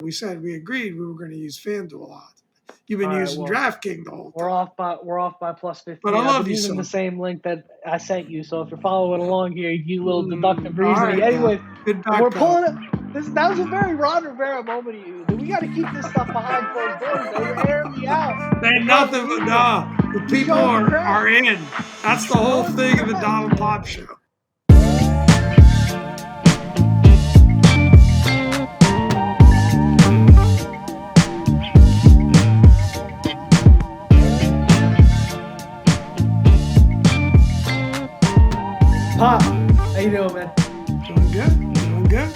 We said we agreed we were going to use FanDuel odds. You've been All right, using well, DraftKings the whole time. we're off by plus But I 15. I've love been you using the some. same link that I sent you. So if you're following along here, you do a little deductive All reasoning. right, now. Anyways, Good we're backpedal. pulling it. That was a very Ron Rivera moment of you. We got to keep this stuff behind closed doors, man. You're airing me out. Ain't Front nothing but media. the You're people showing the are cracks. in. That's the whole Showing the thing of the cracks, Donald man. Pop show. Pop, how you doing, man? Doing good. Doing good.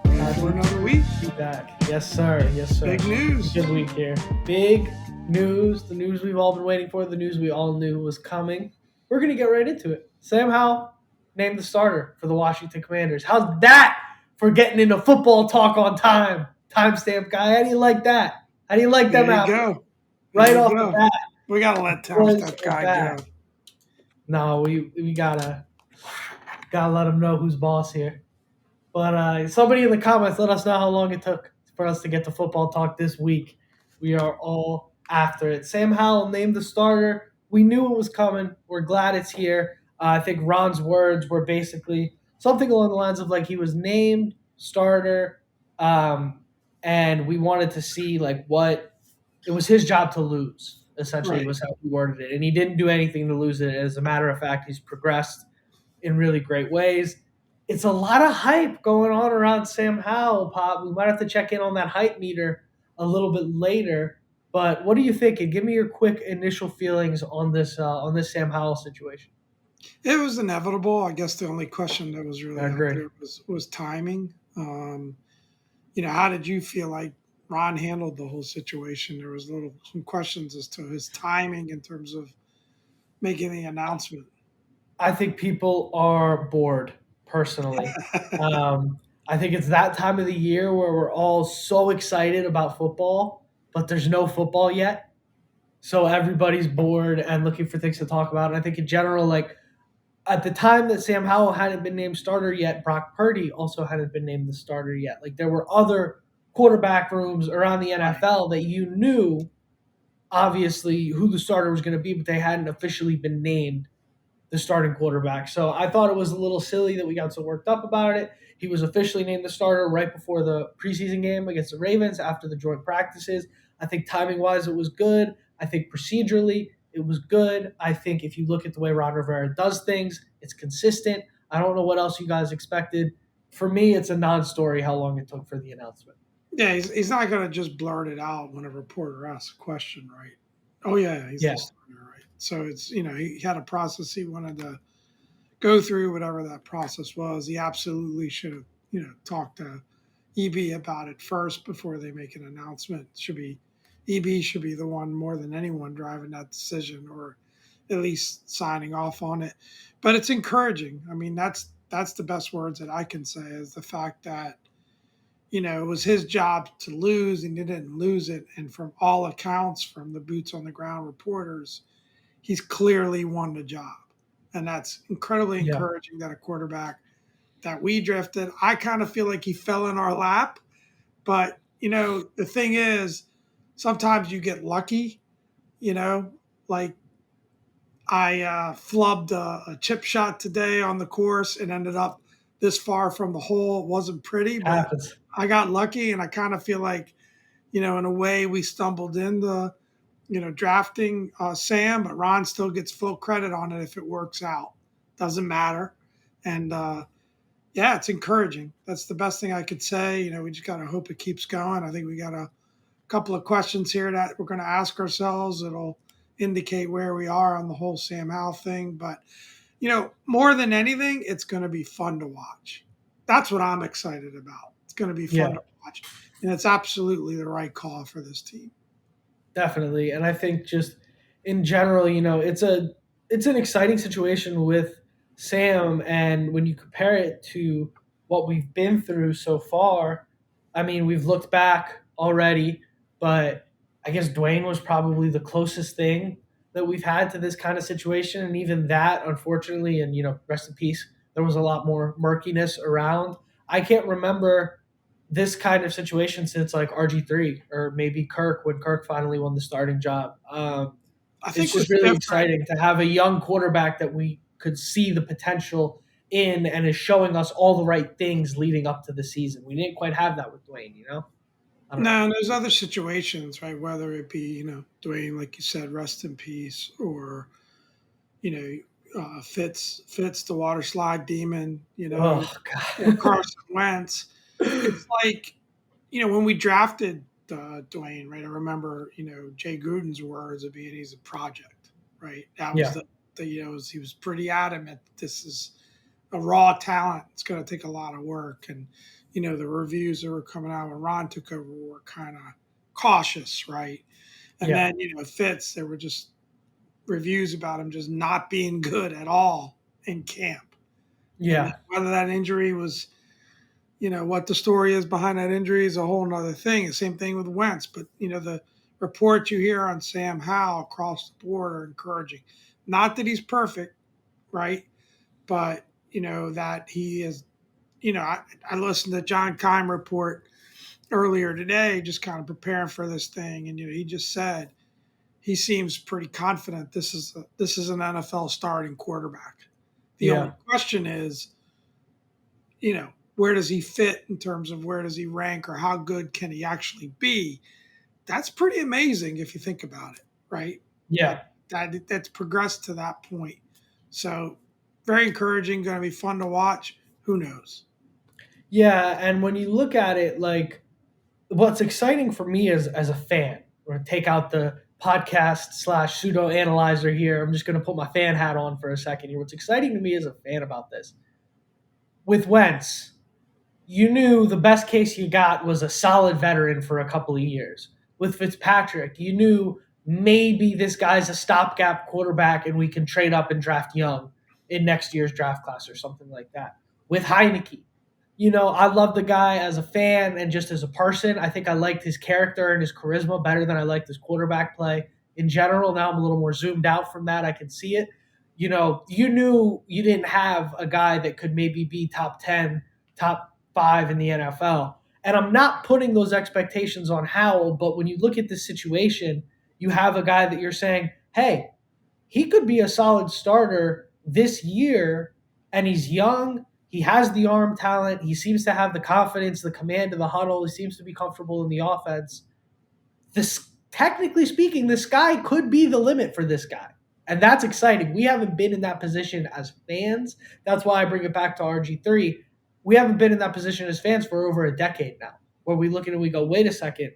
Ready for another week. Be back. Yes, sir. Yes, sir. Big news. Good week here. Big news. The news we've all been waiting for. The news we all knew was coming. We're going to get right into it. Sam Howell named the starter for the Washington Commanders. How's that for getting into football talk on time? Timestamp guy. How do you like that? How do you like them There you out? go. Right There you off go. the bat. We got to let Boys Timestamp are guy back. go. No, we gotta let him know who's boss here. But somebody in the comments let us know how long it took for us to get to football talk this week. We are all after it. Sam Howell named the starter. We knew it was coming. We're glad it's here. I think Ron's words were basically something along the lines of like he was named starter, and we wanted to see like what it was his job to lose. Essentially, Right. was how he worded it, and he didn't do anything to lose it. As a matter of fact, he's progressed in really great ways. It's a lot of hype going on around Sam Howell, Pop. We might have to check in on that hype meter a little bit later. But what are you thinking? Give me your quick initial feelings on this Sam Howell situation. It was inevitable. I guess the only question that was really I out agree. there was timing. How did you feel like Ron handled the whole situation? There was some questions as to his timing in terms of making the announcement. I think people are bored, personally. I think it's that time of the year where we're all so excited about football, but there's no football yet. So everybody's bored and looking for things to talk about. And I think in general, like at the time that Sam Howell hadn't been named starter yet, Brock Purdy also hadn't been named the starter yet. Like there were other quarterback rooms around the NFL that you knew obviously who the starter was going to be, but they hadn't officially been named the starting quarterback. So I thought it was a little silly that we got so worked up about it. He was officially named the starter right before the preseason game against the Ravens after the joint practices. I think timing wise, it was good. I think procedurally, it was good. I think if you look at the way Ron Rivera does things, it's consistent. I don't know what else you guys expected. For me, it's a non story how long it took for the announcement. Yeah, he's not going to just blurt it out when a reporter asks a question, right? Oh, yeah, he's the starter, right? So it's, he had a process he wanted to go through, whatever that process was. He absolutely should have, talked to EB about it first before they make an announcement. EB should be the one more than anyone driving that decision or at least signing off on it. But it's encouraging. I mean, that's the best words that I can say is the fact that, it was his job to lose and he didn't lose it. And from all accounts, from the boots on the ground reporters, he's clearly won the job. And that's incredibly encouraging that a quarterback that we drafted, I kind of feel like he fell in our lap. But, the thing is, sometimes you get lucky, like I flubbed a chip shot today on the course and ended up this far from the hole. It wasn't pretty, but I got lucky, and I kind of feel like, in a way we stumbled into, drafting Sam, but Ron still gets full credit on it if it works out. Doesn't matter. And, it's encouraging. That's the best thing I could say. We just got to hope it keeps going. I think we got a couple of questions here that we're going to ask ourselves. It'll indicate where we are on the whole Sam Howell thing. But, more than anything, it's going to be fun to watch. That's what I'm excited about. It's going to be fun to watch. And it's absolutely the right call for this team. Definitely. And I think just in general, it's an exciting situation with Sam. And when you compare it to what we've been through so far, I mean, we've looked back already, but I guess Dwayne was probably the closest thing that we've had to this kind of situation. And even that, unfortunately, and, rest in peace, there was a lot more murkiness around. I can't remember this kind of situation since like RG3 or maybe Kirk when Kirk finally won the starting job. I It's think just what's really different. exciting to have a young quarterback that we could see the potential in and is showing us all the right things leading up to the season. We didn't quite have that with Dwayne, you know? I don't know. No, and there's other situations, right? Whether it be, Dwayne, like you said, rest in peace, or Fitz, the water slide demon, Oh or god. Carson Wentz. It's like, when we drafted Dwayne, right? I remember, Jay Gruden's words of being he's a project, right? That was Yeah. he was pretty adamant. This is a raw talent. It's going to take a lot of work. And, the reviews that were coming out when Ron took over were kind of cautious, right? And Yeah. then, Fitz, there were just reviews about him just not being good at all in camp. And Yeah. whether that injury was, what the story is behind that injury is a whole nother thing. The same thing with Wentz. But, the reports you hear on Sam Howell across the board are encouraging. Not that he's perfect, right? But, that he is, I listened to John Keim report earlier today, just kind of preparing for this thing. And, he just said he seems pretty confident this is an NFL starting quarterback. The only Yeah. question is, where does he fit in terms of where does he rank or how good can he actually be? That's pretty amazing if you think about it, right? That Yeah. that's progressed to that point. So very encouraging, going to be fun to watch. Who knows? Yeah. And when you look at it, like what's exciting for me as a fan, or take out the podcast slash pseudo analyzer here. I'm just going to put my fan hat on for a second here. What's exciting to me as a fan about this with Wentz, you knew the best case you got was a solid veteran for a couple of years. With Fitzpatrick, you knew maybe this guy's a stopgap quarterback and we can trade up and draft young in next year's draft class or something like that. With Heineke, I love the guy as a fan and just as a person. I think I liked his character and his charisma better than I liked his quarterback play in general. Now I'm a little more zoomed out from that. I can see it. You knew you didn't have a guy that could maybe be top 10, top 5 in the NFL. And I'm not putting those expectations on Howell, but when you look at this situation, you have a guy that you're saying, hey, he could be a solid starter this year, and he's young. He has the arm talent. He seems to have the confidence, the command of the huddle. He seems to be comfortable in the offense. This, technically speaking, the sky could be the limit for this guy. And that's exciting. We haven't been in that position as fans. That's why I bring it back to RG3. We haven't been in that position as fans for over a decade now, where we look at it and we go, wait a second,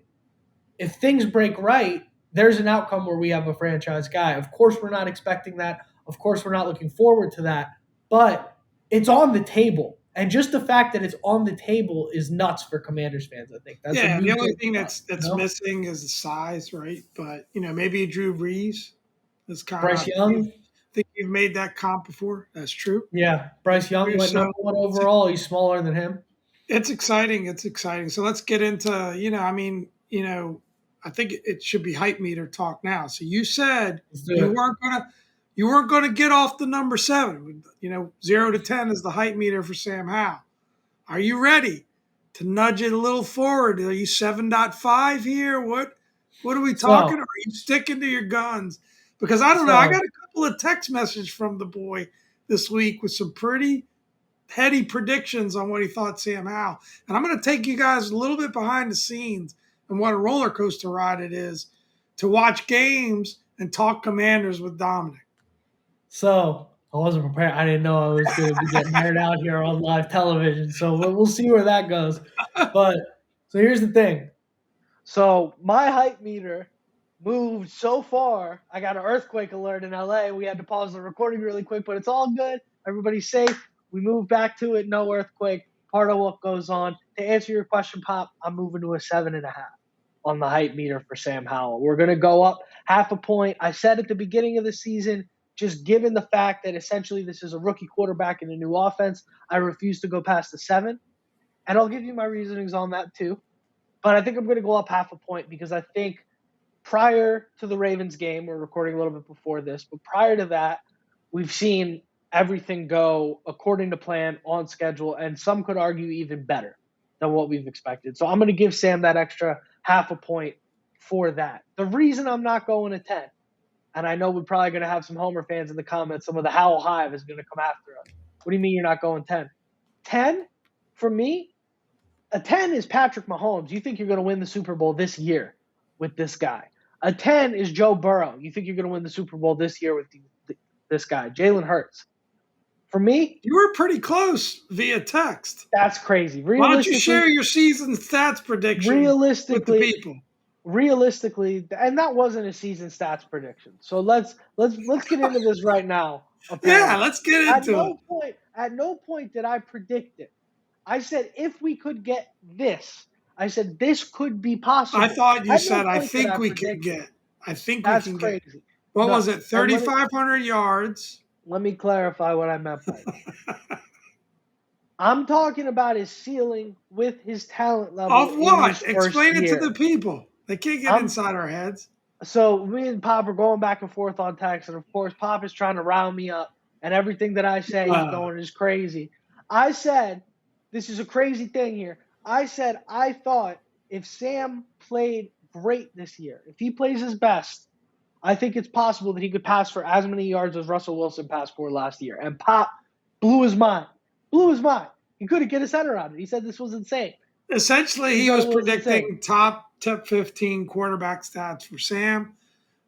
if things break right, there's an outcome where we have a franchise guy. Of course, we're not expecting that. Of course, we're not looking forward to that. But it's on the table. And just the fact that it's on the table is nuts for Commanders fans, I think. That's a Yeah, new the only thing thing for us, that's missing is the size, right? But maybe Drew Brees is kind Bryce of. You Young, think you've made that comp before? That's true. yeah. Bryce Young went So number one overall. He's smaller than him. it's exciting. It's exciting. So let's get into, I think it should be hype meter talk now. So you said Let's do you it. weren't gonna you weren't gonna get off the number 7. 0 to 10 is the hype meter for Sam Howell. Are you ready to nudge it a little forward? Are you 7.5 here? What are we talking? So, Or are you sticking to your guns? Because I don't know. I so got a couple of text messages from the boy this week with some pretty heady predictions on what he thought Sam Howell. And I'm going to take you guys a little bit behind the scenes and what a roller coaster ride it is to watch games and talk Commanders with Dominic. So I wasn't prepared. I didn't know I was going to be getting hired out here on live television. So we'll see where that goes. But so here's the thing. So my hype meter moved so far. I got an earthquake alert in LA. We had to pause the recording really quick, but it's all good. Everybody's safe. We moved back to it. No earthquake. Part of what goes on. To answer your question, Pop, I'm moving to a 7.5 on the hype meter for Sam Howell. We're going to go up half a point. I said at the beginning of the season, just given the fact that essentially this is a rookie quarterback in a new offense, I refuse to go past the 7. And I'll give you my reasonings on that too. But I think I'm going to go up half a point because I think prior to the Ravens game, we're recording a little bit before this, but prior to that, we've seen everything go according to plan, on schedule, and some could argue even better. than what we've expected. So I'm going to give Sam that extra half a point for that. The reason I'm not going to 10, and I know we're probably going to have some Homer fans in the comments, some of the Howell Hive is going to come after us. What do you mean you're not going 10? 10, for me, a 10 is Patrick Mahomes. You think you're going to win the Super Bowl this year with this guy. A 10 is Joe Burrow. You think you're going to win the Super Bowl this year with this guy, Jalen Hurts. For me, you were pretty close via text. that's crazy. Why don't you share your season stats prediction with the people? Realistically, and that wasn't a season stats prediction. So let's get into this right now. Apparently. Yeah, let's get into it. At no point did I predict it. I said if we could get this, I said this could be possible. I thought you said I think we can get. I think that's we can crazy. Get. What was it? 3,500 yards. Let me clarify what I meant by that. I'm talking about his ceiling with his talent level. Of what? Explain it to the people. They can't get inside our heads. So me and Pop are going back and forth on text, and of course Pop is trying to round me up, and everything that I say he's going is crazy. I said, this is a crazy thing here. I said I thought if Sam played great this year, if he plays his best, I think it's possible that he could pass for as many yards as Russell Wilson passed for last year. And Pop blew his mind. He couldn't get his head around it. He said this was insane. Essentially, he was predicting top 15 quarterback stats for Sam.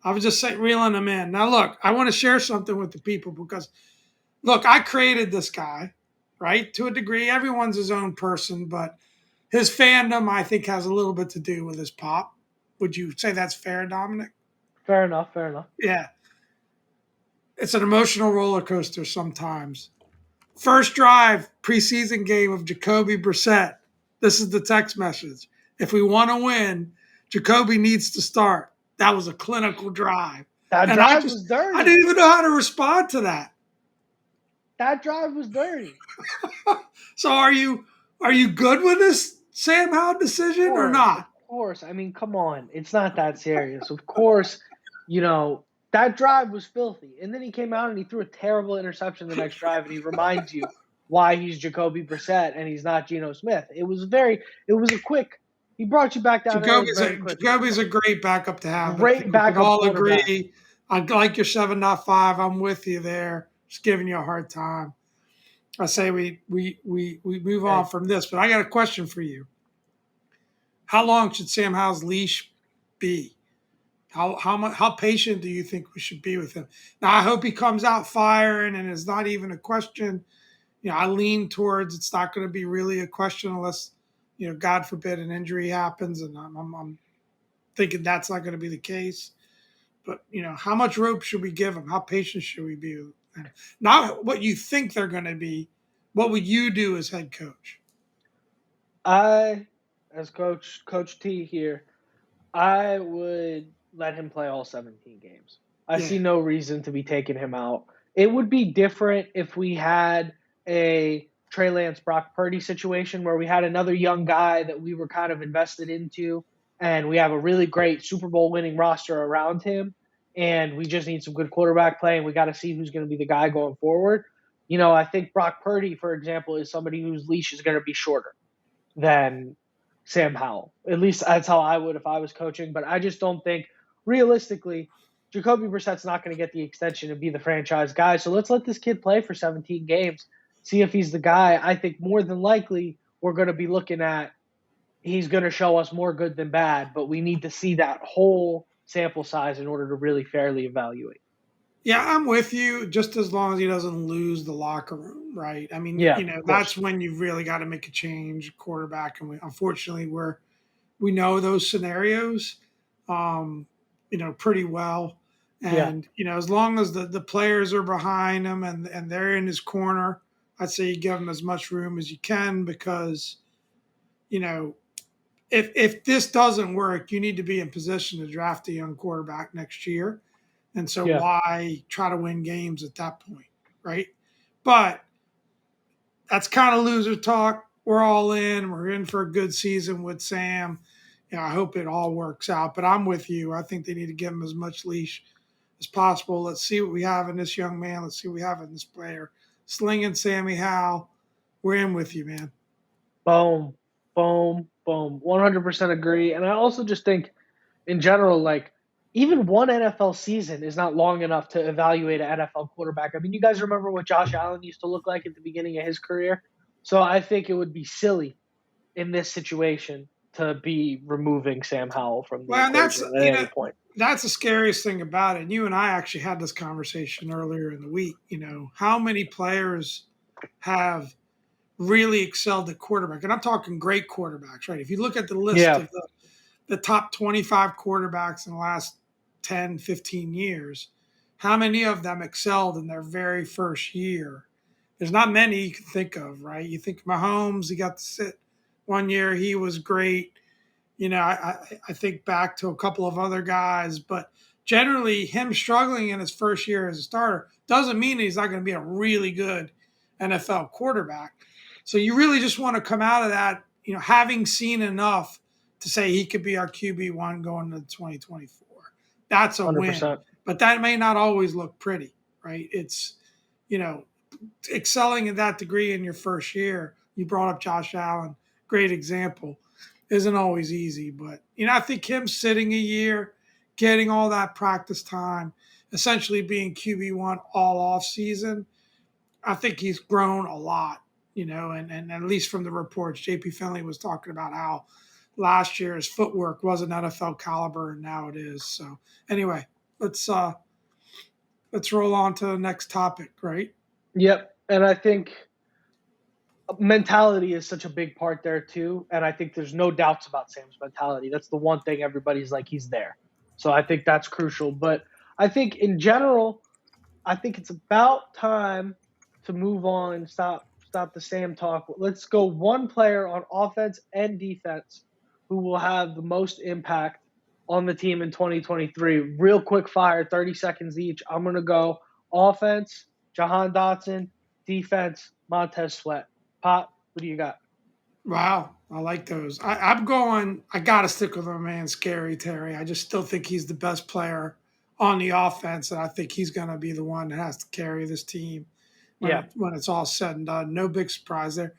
I was just reeling him in. Now, look, I want to share something with the people because, look, I created this guy, right? To a degree, everyone's his own person, but his fandom, I think, has a little bit to do with his pop. Would you say that's fair, Dominic? Fair enough. Yeah. It's an emotional roller coaster sometimes. First drive, preseason game of Jacoby Brissett. This is the text message. If we want to win, Jacoby needs to start. That was a clinical drive. That drive was dirty. I didn't even know how to respond to that. That drive was dirty. So are you good with this Sam Howell decision or not? Of course. I mean, come on. It's not that serious. Of course, that drive was filthy. And then he came out and he threw a terrible interception the next drive, and he reminds you why he's Jacoby Brissett and he's not Geno Smith. It was a quick. He brought you back down. Jacoby's a great backup to have. Great backup. We all agree. I like your 7.5. I'm with you there. Just giving you a hard time. I say we move on from this, but I got a question for you. How long should Sam Howell's leash be? How patient do you think we should be with him? Now, I hope he comes out firing and it's not even a question. I lean towards it's not going to be really a question unless, God forbid, an injury happens, and I'm thinking that's not going to be the case. But, how much rope should we give him? How patient should we be? Not what you think they're going to be. What would you do as head coach? As Coach T here, I would let him play all 17 games. I see no reason to be taking him out. It would be different if we had a Trey Lance, Brock Purdy situation where we had another young guy that we were kind of invested into, and we have a really great Super Bowl winning roster around him, and we just need some good quarterback play, and we got to see who's going to be the guy going forward. I think Brock Purdy, for example, is somebody whose leash is going to be shorter than Sam Howell. At least that's how I would if I was coaching, but I just don't think realistically Jacoby Brissett's not going to get the extension and be the franchise guy. So let's let this kid play for 17 games, see if he's the guy. I think more than likely we're going to be looking at he's going to show us more good than bad, but we need to see that whole sample size in order to really fairly evaluate. Yeah, I'm with you. Just as long as he doesn't lose the locker room, right? I mean, that's when you've really got to make a change, quarterback. And unfortunately, we know those scenarios, pretty well. And as long as the players are behind him and they're in his corner, I'd say you give him as much room as you can because, if this doesn't work, you need to be in position to draft a young quarterback next year. And so why try to win games at that point, right? But that's kind of loser talk. We're all in. We're in for a good season with Sam. I hope it all works out. But I'm with you. I think they need to give him as much leash as possible. Let's see what we have in this young man. Let's see what we have in this player. Slinging Sammy Howell. We're in with you, man. Boom. Boom, boom. 100% agree. And I also just think, in general, like, even one NFL season is not long enough to evaluate an NFL quarterback. I mean, you guys remember what Josh Allen used to look like at the beginning of his career? So I think it would be silly in this situation to be removing Sam Howell from the Well, and that's equation at any point. that's the scariest thing about it. And you and I actually had this conversation earlier in the week. How many players have really excelled at quarterback? And I'm talking great quarterbacks, right? If you look at the list Yeah, of the top 25 quarterbacks in the last 10, 15 years, how many of them excelled in their very first year? There's not many you can think of, right? You think Mahomes, he got to sit one year, he was great. I think back to a couple of other guys, but generally, him struggling in his first year as a starter doesn't mean he's not going to be a really good NFL quarterback. So you really just want to come out of that, having seen enough to say he could be our QB1 going into 2024. That's a win, 100%. but that may not always look pretty, right? It's, you know, excelling at that degree in your first year. You brought up Josh Allen, great example, isn't always easy, but I think him sitting a year, getting all that practice time, essentially being QB1 all off season, I think he's grown a lot. And at least from the reports, JP Finley was talking about how last year his footwork wasn't NFL caliber, and now it is. So anyway, let's roll on to the next topic, right? Yep. And I think mentality is such a big part there too. And I think there's no doubts about Sam's mentality. That's the one thing everybody's like, he's there. So I think that's crucial. But I think in general, I think it's about time to move on and stop the Sam talk. Let's go one player on offense and defense who will have the most impact on the team in 2023. Real quick fire, 30 seconds each. I'm going to go offense, Jahan Dotson, defense, Montez Sweat. Pop, what do you got? Wow, I like those. I'm going. I got to stick with my man, Scary Terry. I just still think he's the best player on the offense, and I think he's going to be the one that has to carry this team Yeah, when it's all said and done. No big surprise there.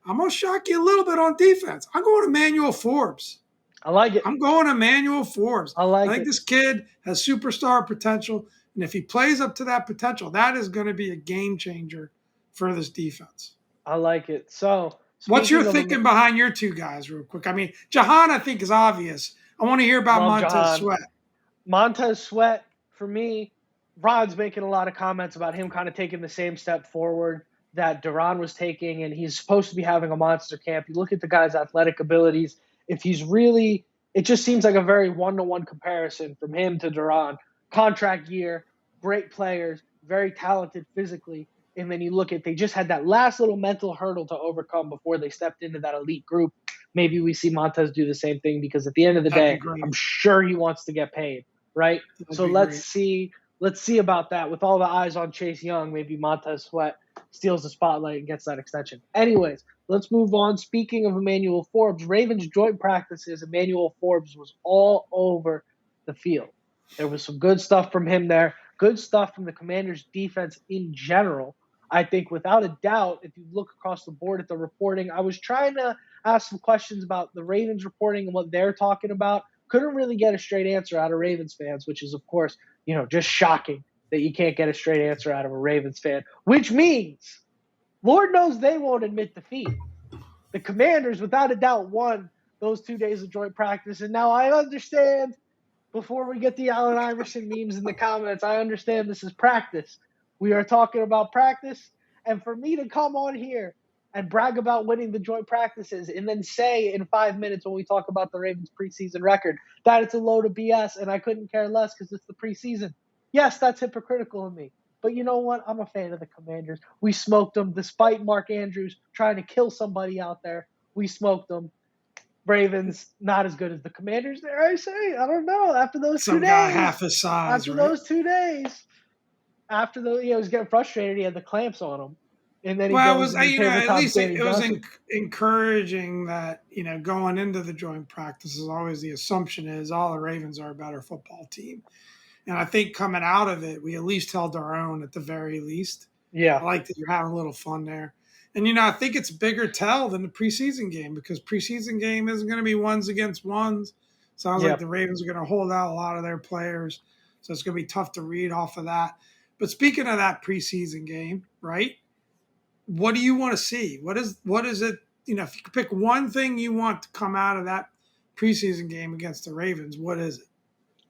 I'm going to shock you a little bit on defense. I'm going to Emmanuel Forbes. I like it. I'm going to Emmanuel Forbes. I I like think it. this kid has superstar potential, and if he plays up to that potential, that is going to be a game changer for this defense. I like it. So, What's your speaking of thinking behind your two guys, real quick? I mean, Jahan, I think, is obvious. I want to hear about love Montez Jahan, Sweat. Montez Sweat, for me, Rod's making a lot of comments about him kind of taking the same step forward that Duran was taking, and he's supposed to be having a monster camp. You look at the guy's athletic abilities. If he's really, it just seems like a very one-to-one comparison from him to Duran. Contract year, great players, very talented physically. And then you look at, they just had that last little mental hurdle to overcome before they stepped into that elite group. Maybe we see Montez do the same thing because at the end of the That'd be day, great. I'm sure he wants to get paid, right? That'd So be great. let's see about that. With all the eyes on Chase Young, maybe Montez Sweat steals the spotlight and gets that extension. Anyways, let's move on. Speaking of Emmanuel Forbes, Ravens joint practices, Emmanuel Forbes was all over the field. There was some good stuff from him there, good stuff from the Commanders' defense in general. I think without a doubt, if you look across the board at the reporting, I was trying to ask some questions about the Ravens reporting and what they're talking about. Couldn't really get a straight answer out of Ravens fans, which is, of course, just shocking that you can't get a straight answer out of a Ravens fan, which means Lord knows they won't admit defeat. The Commanders, without a doubt, won those 2 days of joint practice. And now I understand, before we get the Allen Iverson memes in the comments, I understand this is practice. We are talking about practice. And for me to come on here and brag about winning the joint practices and then say in 5 minutes when we talk about the Ravens preseason record that it's a load of BS and I couldn't care less because it's the preseason. Yes, that's hypocritical of me. But you know what? I'm a fan of the Commanders. We smoked them despite Mark Andrews trying to kill somebody out there. We smoked them. Ravens not as good as the Commanders. There, I say. I don't know. After those two Some guy days, half his size, after right? those 2 days, after the he was getting frustrated. He had the clamps on him, and then he Well, it goes was and he at tabletops least Danny it was Johnson. encouraging that going into the joint practices, always the assumption is all the Ravens are a better football team, and I think coming out of it, we at least held our own at the very least. I Yeah, like that you're having a little fun there. And I think it's bigger tell than the preseason game because preseason game isn't going to be ones against ones. Sounds like Yep. the Ravens are going to hold out a lot of their players, so it's going to be tough to read off of that. But speaking of that preseason game, right? What do you want to see? What is it? If you could pick one thing you want to come out of that preseason game against the Ravens, what is it?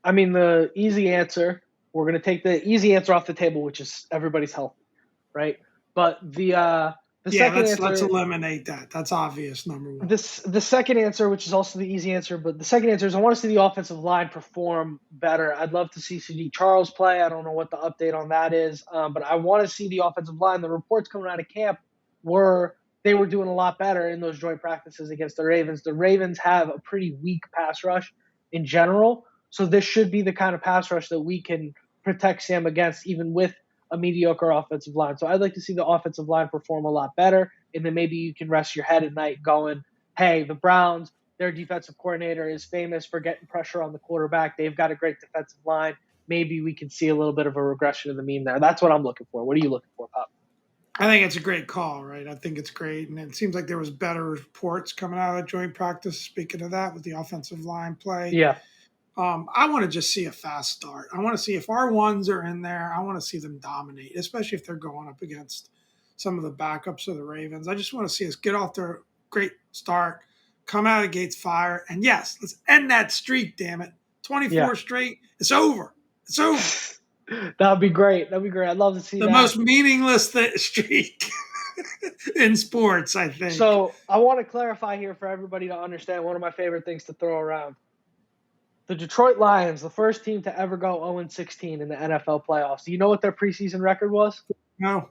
I mean, the easy answer, we're going to take the easy answer off the table, which is everybody's healthy, right? But the Yeah, second let's answer, eliminate that. That's obvious. Number one. the second answer, which is also the easy answer, but the second answer is I want to see the offensive line perform better. I'd love to see CD Charles play. I don't know what the update on that is, but I want to see the offensive line. The reports coming out of camp were they were doing a lot better in those joint practices against the Ravens. The Ravens have a pretty weak pass rush in general, so this should be the kind of pass rush that we can protect Sam against, even with a mediocre offensive line. So I'd like to see the offensive line perform a lot better, and then maybe you can rest your head at night going, hey, the Browns, their defensive coordinator is famous for getting pressure on the quarterback. They've got a great defensive line. Maybe we can see a little bit of a regression of the mean there. That's what I'm looking for. What are you looking for, Pop? I think it's a great call, right? I think it's great, and it seems like there was better reports coming out of joint practice. Speaking of that, with the offensive line play, Yeah. I want to just see a fast start. I want to see if our ones are in there. I want to see them dominate, especially if they're going up against some of the backups of the Ravens. I just want to see us get off their great start, come out of the gates fire, and yes, let's end that streak. Damn it, 24 Yeah. straight. It's over. It's over. That'd be great. That'd be great. I'd love to see The that. most meaningless streak in sports, I think. So I want to clarify here for everybody to understand one of my favorite things to throw around. The Detroit Lions, the first team to ever go 0-16 in the NFL playoffs. Do you know what their preseason record was? No.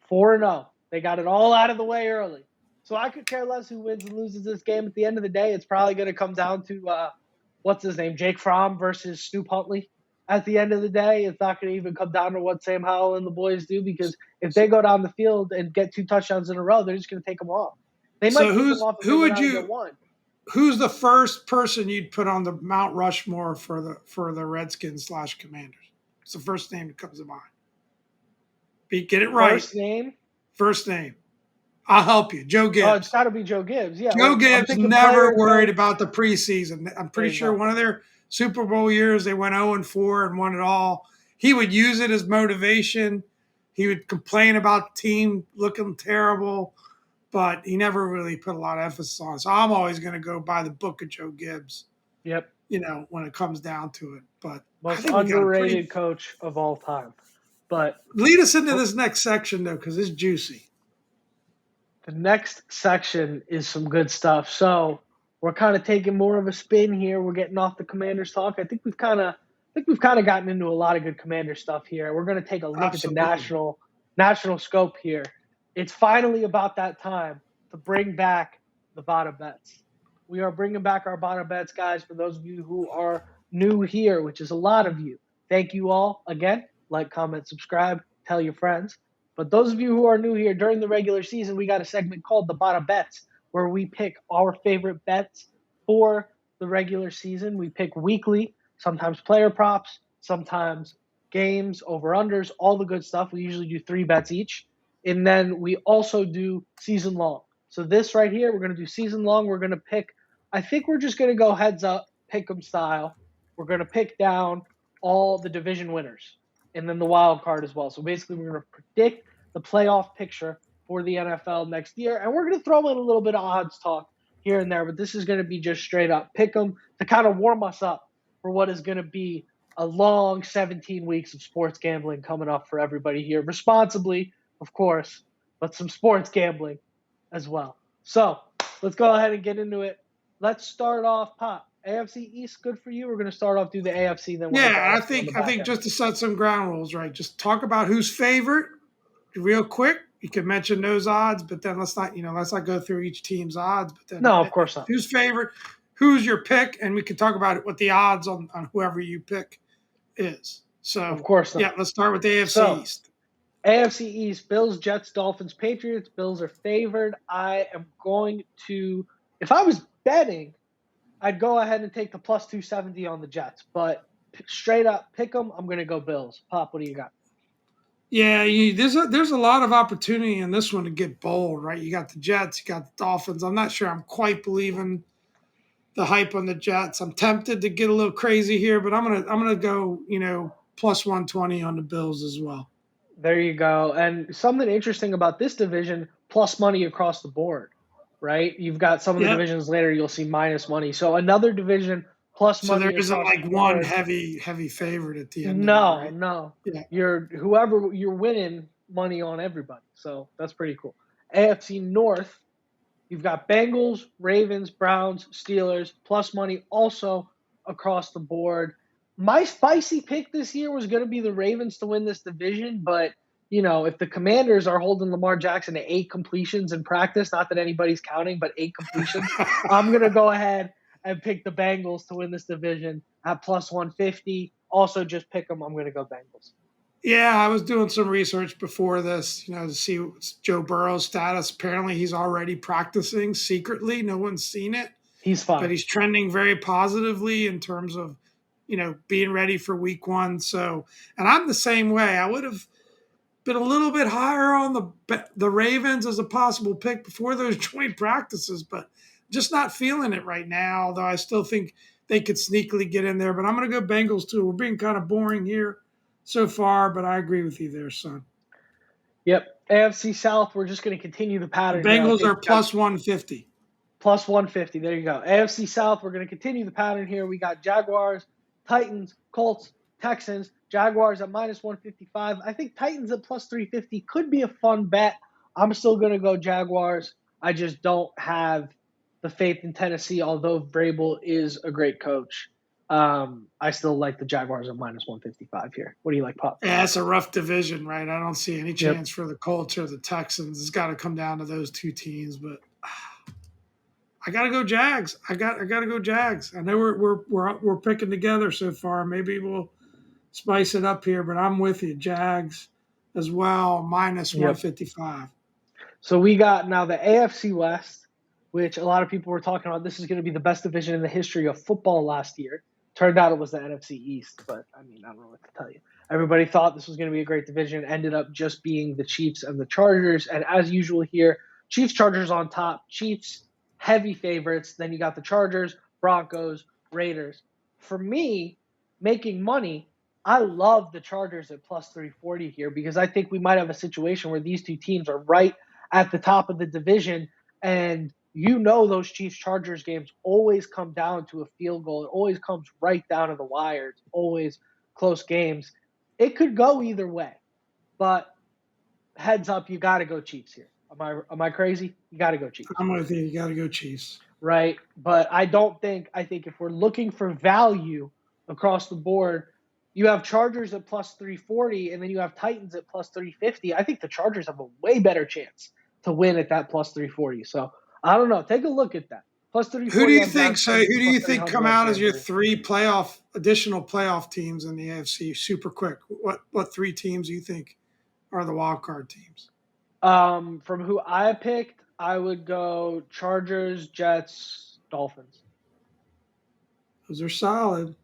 4-0. They got it all out of the way early. So I could care less who wins and loses this game. At the end of the day, it's probably going to come down to what's his name, Jake Fromm versus Snoop Huntley. At the end of the day, it's not going to even come down to what Sam Howell and the boys do because if they go down the field and get 2 touchdowns in a row, they're just going to take them off. They might So take them off if they go down and get 1. Who's the first person you'd put on the Mount Rushmore for the Redskins / Commanders? It's the first name that comes to mind. Get it right. First name. I'll help you. Joe Gibbs. Oh, it's got to be Joe Gibbs. Yeah. Joe Gibbs never worried about the preseason. I'm pretty sure one of their Super Bowl years they went 0-4 and won it all. He would use it as motivation. He would complain about the team looking terrible, but he never really put a lot of emphasis on it. So I'm always going to go by the book of Joe Gibbs. Yep. When it comes down to it. But most underrated coach of all time. But lead us into this next section though, because it's juicy. The next section is some good stuff. So we're kind of taking more of a spin here. We're getting off the Commanders talk. I think we've kind of gotten into a lot of good Commander stuff here. We're going to take a look at the national scope here. It's finally about that time to bring back the Bada Bets. We are bringing back our Bada Bets, guys. For those of you who are new here, which is a lot of you, thank you all again. Like, comment, subscribe, tell your friends. But those of you who are new here, during the regular season, we got a segment called the Bada Bets, where we pick our favorite bets for the regular season. We pick weekly, sometimes player props, sometimes games, over-unders, all the good stuff. We usually do 3 bets each. And then we also do season long. So this right here, we're going to do season long. We're going to pick, I think we're just going to go heads up, pick 'em style. We're going to pick down all the division winners and then the wild card as well. So basically, we're going to predict the playoff picture for the NFL next year. And we're going to throw in a little bit of odds talk here and there, but this is going to be just straight up pick 'em to kind of warm us up for what is going to be a long 17 weeks of sports gambling coming up for everybody here. Responsibly, of course, but some sports gambling as well. So let's go ahead and get into it. Let's start off, Pop. AFC East, good for you. We're going to start off through the AFC. Then I think just to set some ground rules, right? Just talk about who's favorite real quick. You can mention those odds, but then let's not go through each team's odds. But then no, of course not. Who's favorite? Who's your pick? And we can talk about what the odds on whoever you pick is. So of course not. Yeah, let's start with the AFC East. AFC East, Bills, Jets, Dolphins, Patriots. Bills are favored. I am going to, if I was betting, I'd go ahead and take the plus 270 on the Jets. But straight up, pick them. I'm going to go Bills. Pop, what do you got? Yeah, there's a lot of opportunity in this one to get bold, right? You got the Jets, you got the Dolphins. I'm not sure I'm quite believing the hype on the Jets. I'm tempted to get a little crazy here, but I'm gonna go, plus 120 on the Bills as well. There you go. And something interesting about this division, plus money across the board, right? You've got some of the Yep. divisions later, you'll see minus money. So another division, plus So there money isn't across like the one board. heavy favorite at the end of it, No, right? no. Yeah. You're winning money on everybody. So that's pretty cool. AFC North, you've got Bengals, Ravens, Browns, Steelers, plus money also across the board. My spicy pick this year was going to be the Ravens to win this division, but if the Commanders are holding Lamar Jackson to 8 completions in practice, not that anybody's counting, but 8 completions, I'm going to go ahead and pick the Bengals to win this division at plus 150. Also, just pick them. I'm going to go Bengals. Yeah, I was doing some research before this, to see what's Joe Burrow's status. Apparently, he's already practicing secretly. No one's seen it, He's but fine. he's trending very positively in terms of, being ready for week one. So, and I'm the same way. I would have been a little bit higher on the Ravens as a possible pick before those joint practices, but just not feeling it right now. Although I still think they could sneakily get in there. But I'm going to go Bengals too. We're being kind of boring here so far, but I agree with you there, son. Yep. AFC South, we're just going to continue the The pattern here. I Bengals think are plus 150. plus 150. There you go. AFC South, we're going to continue the pattern here. We got Jaguars, Titans, Colts, Texans. Jaguars at minus 155. I think Titans at plus 350 could be a fun bet. I'm still going to go Jaguars. I just don't have the faith in Tennessee, although Vrabel is a great coach. I still like the Jaguars at minus 155 here. What do you like, Pop? Yeah, it's a rough division, right? I don't see any Yep. chance for the Colts or the Texans. It's got to come down to those two teams, but I gotta go Jags. I gotta go Jags. I know we're picking together so far. Maybe we'll spice it up here, but I'm with you. Jags as well, minus Yep. 155. So we got now the AFC West, which a lot of people were talking about. This is going to be the best division in the history of football last year. Turned out it was the NFC East, but I mean, I don't know what to tell you. Everybody thought this was going to be a great division. Ended up just being the Chiefs and the Chargers. And as usual here, Chiefs, Chargers on top. Chiefs, heavy favorites. Then you got the Chargers, Broncos, Raiders. For me, making money, I love the Chargers at plus 340 here because I think we might have a situation where these two teams are right at the top of the division. And those Chiefs Chargers games always come down to a field goal. It always comes right down to the wire. It's always close games. It could go either way. But heads up, you got to go Chiefs here. Am I crazy? You got to go Chiefs. I'm with you. You gotta go Chiefs. Right? But I think if we're looking for value across the board, you have Chargers at plus 340 and then you have Titans at plus 350. I think the Chargers have a way better chance to win at that plus 340. So I don't know. Take a look at that. Plus Who do 340 you on think? So, who DraftKings, do plus you think 300 come on out as your FanDuel. three additional playoff teams in the AFC? Super quick. What three teams do you think are the wild card teams? From who I picked, I would go Chargers, Jets, Dolphins. Those are solid.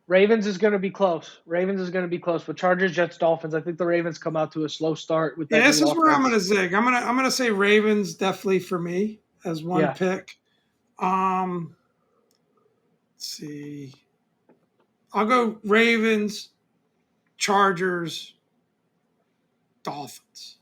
Ravens is going to be close. But Chargers, Jets, Dolphins. I think the Ravens come out to a slow start with Yeah, that this new is where I'm offense. gonna zig. I'm gonna say Ravens definitely for me as one Yeah. pick. Um, let's see. I'll go Ravens, Chargers, Dolphins.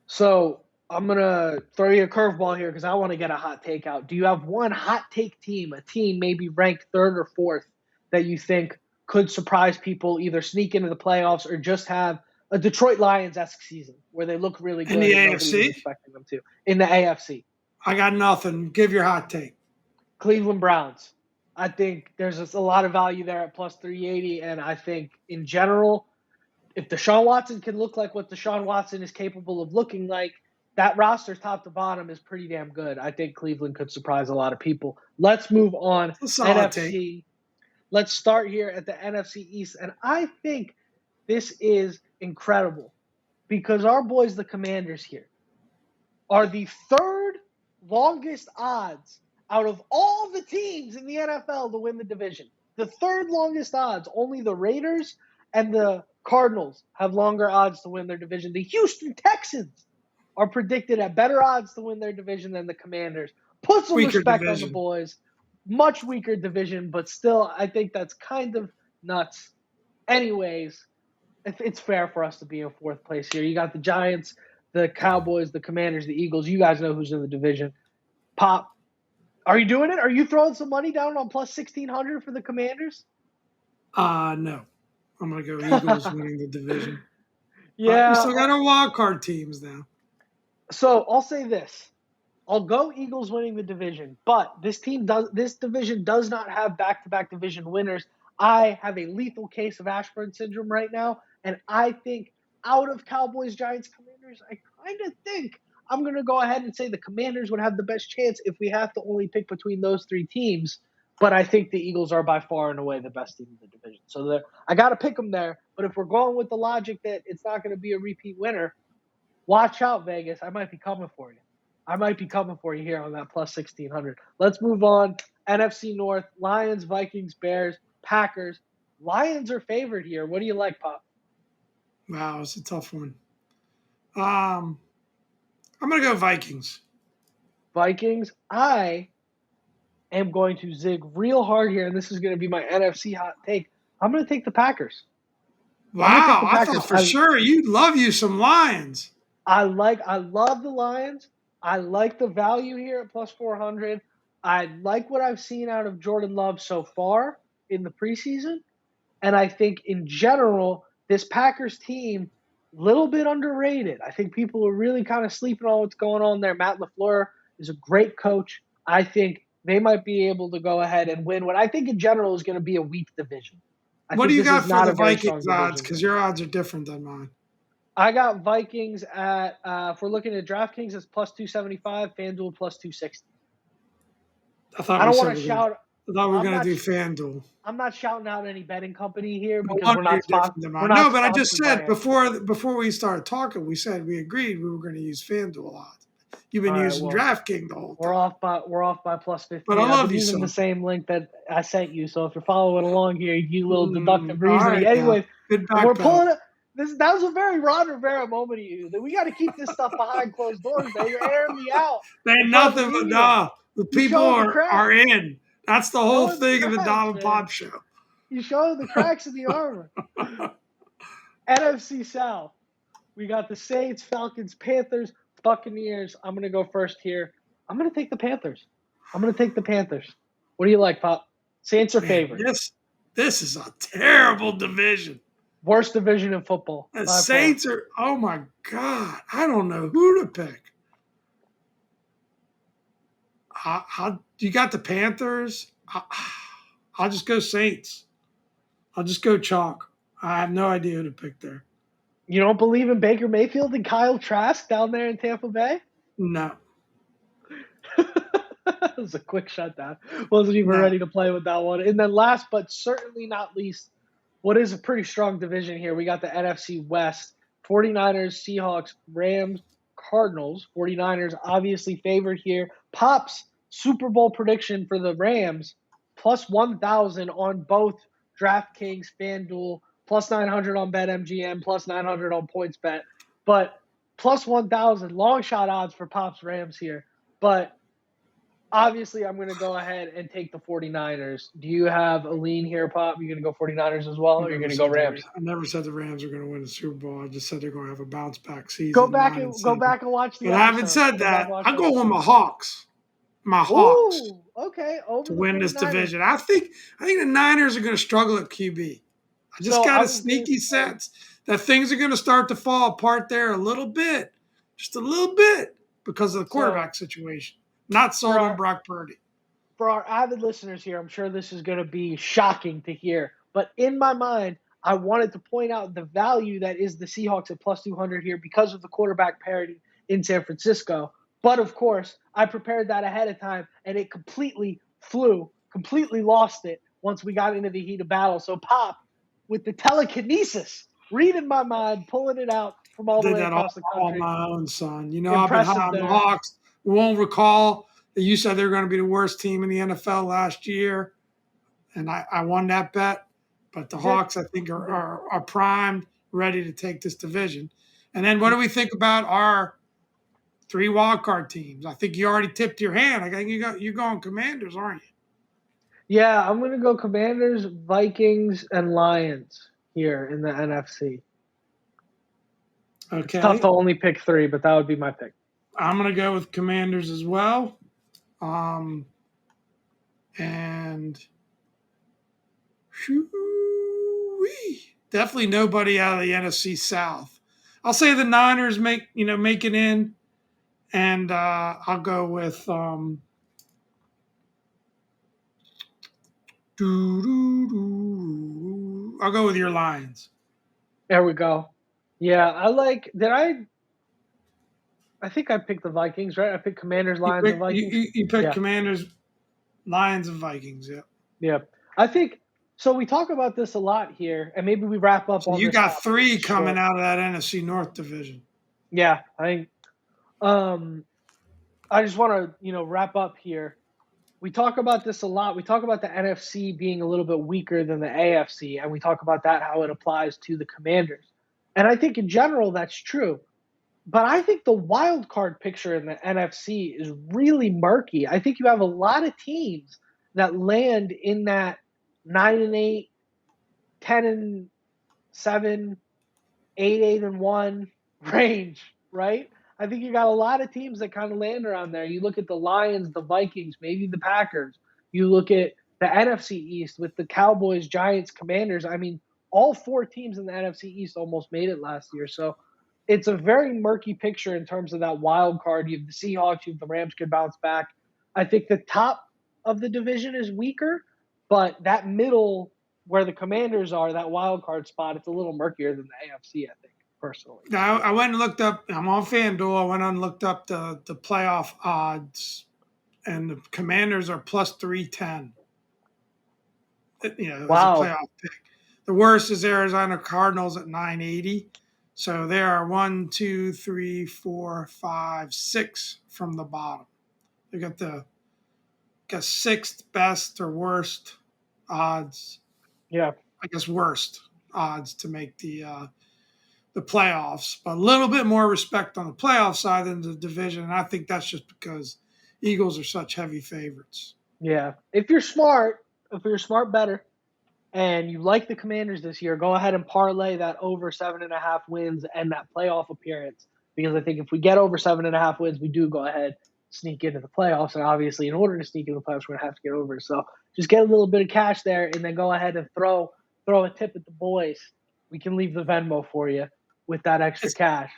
So I'm gonna throw you a curveball here because I want to get a hot take out. Do you have one hot take team, a team maybe ranked third or fourth, that you think could surprise people, either sneak into the playoffs or just have a Detroit Lions-esque season where they look really In good the and nobody was AFC, expecting them to? In the AFC, I got nothing. Give your hot take. Cleveland Browns. I think there's just a lot of value there at plus 380, and I think in general, if Deshaun Watson can look like what Deshaun Watson is capable of looking like, that roster top to bottom is pretty damn good. I think Cleveland could surprise a lot of people. Let's move on. It's a solid take. NFC. Let's start here at the NFC East. And I think this is incredible because our boys, the Commanders here, are the third longest odds out of all the teams in the NFL to win the division. The third longest odds. Only the Raiders and the Cardinals have longer odds to win their division. The Houston Texans are predicted at better odds to win their division than the Commanders. Put some Weaker respect on the division. boys. Much weaker division, but still, I think that's kind of nuts. Anyways, it's fair for us to be in fourth place here. You got the Giants, the Cowboys, the Commanders, the Eagles. You guys know who's in the division. Pop, are you doing it? Are you throwing some money down on plus 1,600 for the Commanders? No. I'm going to go Eagles winning the division. Yeah. But we still got our wild card teams now. So I'll say this. I'll go Eagles winning the division, but this division does not have back-to-back division winners. I have a lethal case of Ashburn syndrome right now, and I think out of Cowboys, Giants, Commanders, I kind of think I'm going to go ahead and say the Commanders would have the best chance if we have to only pick between those three teams. But I think the Eagles are by far and away the best team in the division. So I got to pick them there. But if we're going with the logic that it's not going to be a repeat winner, watch out, Vegas. I might be coming for you. I might be coming for you here on that plus 1,600. Let's move on. NFC North, Lions, Vikings, Bears, Packers. Lions are favored here. What do you like, Pop? Wow, it's a tough one. I'm going to go Vikings. Vikings. I am going to zig real hard here, and this is going to be my NFC hot take. I'm going to take the Packers. Wow, I thought for sure you'd love you some Lions. I love the Lions. I like the value here at plus 400. I like what I've seen out of Jordan Love so far in the preseason. And I think in general, this Packers team, a little bit underrated. I think people are really kind of sleeping on what's going on there. Matt LaFleur is a great coach. I think they might be able to go ahead and win what I think in general is going to be a weak division. What do you got for the Vikings odds? Because your odds are different than mine. I got Vikings at, if we're looking at DraftKings, it's plus 275, FanDuel plus 260. I don't want to shout. I thought we were going to do FanDuel. I'm not shouting out any betting company here because we're not sponsored. No, but I just said before we started talking, we said we agreed we were going to use FanDuel odds. You've been using DraftKings the whole time. We're off by plus 15. But I love you. Using the same link that I sent you. So if you're following along here, you do a little deductive reasoning. Anyway, we're pulling it. That was a very Ron Rivera moment of you. We got to keep this stuff behind closed doors, man. You're airing me out. Ain't nothing but no. The people are in. That's the whole thing of the Donald Pop show. You show the cracks in the armor. NFC South. We got the Saints, Falcons, Panthers, Buccaneers. I'm going to go first here. I'm going to take the Panthers. What do you like, Pop? Saints are favored. This is a terrible division. Worst division in football. The Saints are, oh my God. I don't know who to pick. You got the Panthers. I'll just go Saints. I'll just go chalk. I have no idea who to pick there. You don't believe in Baker Mayfield and Kyle Trask down there in Tampa Bay? No. That was a quick shutdown. Wasn't even ready to play with that one. And then last but certainly not least, what is a pretty strong division here. We got the NFC West. 49ers, Seahawks, Rams, Cardinals. 49ers obviously favored here. Pop's Super Bowl prediction for the Rams, plus 1,000 on both DraftKings, FanDuel, plus 900 on BetMGM, plus 900 on PointsBet. But plus 1,000, long shot odds for Pop's Rams here. But obviously, I'm going to go ahead and take the 49ers. Do you have a lean here, Pop? You're going to go 49ers as well, or you're going to go Rams? I never said the Rams are going to win the Super Bowl. I just said they're going to have a bounce back season. Go back and watch the. But I haven't said that. I'm going with my Hawks. Hawks. Ooh, okay. To win this division. I think the Niners are going to struggle at QB. I just got a sneaky sense that things are going to start to fall apart there a little bit, just a little bit, because of the quarterback situation. Not sold on Brock Purdy. For our avid listeners here, I'm sure this is going to be shocking to hear. But in my mind, I wanted to point out the value that is the Seahawks at plus 200 here because of the quarterback parity in San Francisco. But, of course, I prepared that ahead of time, and it completely lost it once we got into the heat of battle. So, Pop, with the telekinesis, reading my mind, pulling it out from all the way across the country. On my own, son. You know, I've been high on the Hawks. We won't recall that you said they were going to be the worst team in the NFL last year, and I won that bet. But the Hawks, I think, are primed. ready to take this division. And then what do we think about our 3 wild card teams? I think you already tipped your hand. I think you're going Commanders, aren't you? Yeah, I'm gonna go Commanders, Vikings, and Lions here in the NFC. It's tough to Okay. only pick 3, but that would be my pick. I'm going to go with Commanders as well. And definitely nobody out of the NFC South. I'll say the Niners make it in, and I'll go with I'll go with your Lions. There we go. Yeah, I think I picked the Vikings, right? I picked Commanders, Lions, and Vikings. You picked Yeah. Commanders, Lions, and Vikings. Yeah. Yeah. I think so. We talk about this a lot here, and maybe we wrap up So on you this got topic. 3 coming out of that NFC North division. Yeah, I think. I just want to wrap up here. We talk about this a lot. We talk about the NFC being a little bit weaker than the AFC, and we talk about that how it applies to the Commanders. And I think in general that's true. But I think the wild card picture in the NFC is really murky. I think you have a lot of teams that land in that 9-8, 10-7, 8-1 range, right? I think you got a lot of teams that kind of land around there. You look at the Lions, the Vikings, maybe the Packers. You look at the NFC East with the Cowboys, Giants, Commanders. I mean, all 4 teams in the NFC East almost made it last year. So it's a very murky picture in terms of that wild card. You have the Seahawks, you have the Rams could bounce back. I think the top of the division is weaker, but that middle where the Commanders are, that wild card spot, it's a little murkier than the AFC, I think, personally. Now I went and looked up. I'm on FanDuel. I went and looked up the playoff odds, and the Commanders are plus 310. As a playoff pick. The worst is Arizona Cardinals at 980. So they are 1, 2, 3, 4, 5, 6 from the bottom. They got the 6th best or worst odds. Yeah, I guess worst odds to make the playoffs, but a little bit more respect on the playoff side than the division. And I think that's just because Eagles are such heavy favorites. Yeah. If you're a smart bettor and you like the Commanders this year, go ahead and parlay that over 7.5 wins and that playoff appearance. Because I think if we get over 7.5 wins, we do go ahead, sneak into the playoffs. And obviously, in order to sneak into the playoffs, we're going to have to get over. So just get a little bit of cash there and then go ahead and throw a tip at the boys. We can leave the Venmo for you with that extra cash.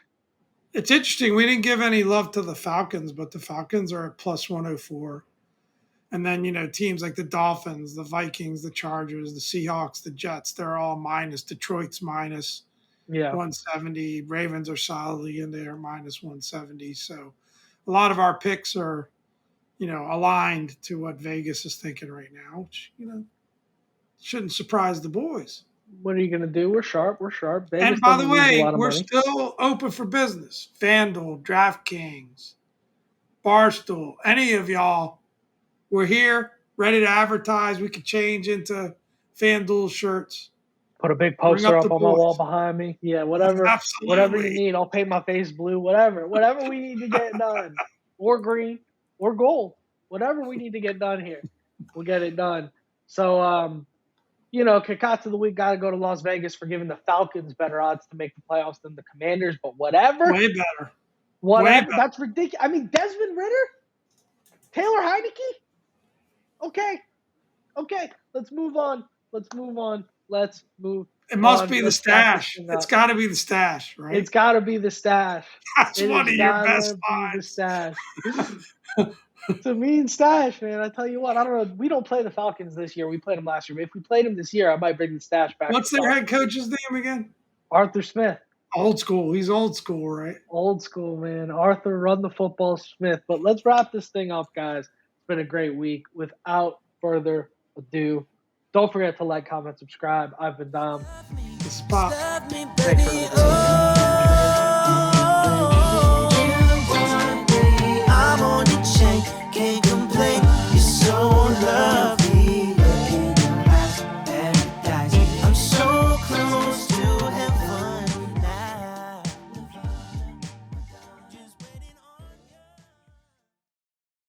It's interesting. We didn't give any love to the Falcons, but the Falcons are at plus 104. And then, teams like the Dolphins, the Vikings, the Chargers, the Seahawks, the Jets, they're all minus. Detroit's minus 170. Ravens are solidly in there, minus 170. So a lot of our picks are, aligned to what Vegas is thinking right now, which, shouldn't surprise the boys. What are you going to do? We're sharp. Vegas and by the way, we're money. still open for business. FanDuel, DraftKings, Barstool, any of y'all. We're here, ready to advertise. We could change into FanDuel shirts. Put a big poster up on my wall behind me. Yeah, whatever you need. I'll paint my face blue, whatever we need to get done. Or green, or gold. Whatever we need to get done here, we'll get it done. So, Kikats of the week got to go to Las Vegas for giving the Falcons better odds to make the playoffs than the Commanders, but whatever. Way better. Whatever. Way better. That's ridiculous. I mean, Desmond Ridder? Taylor Heineke? Okay. Let's move on. It must be the stash. It's got to be the stash, right? It's got to be the stash. That's one of your best finds. It's a mean stash, man. I tell you what, I don't know. We don't play the Falcons this year. We played them last year. But if we played them this year, I might bring the stash back. What's their head coach's name again? Arthur Smith. Old school. He's old school, right? Old school, man. Arthur, run the football, Smith. But let's wrap this thing up, guys. It's been a great week. Without further ado, don't forget to like, comment, subscribe. I've been Dom. The Spot. Thanks for listening.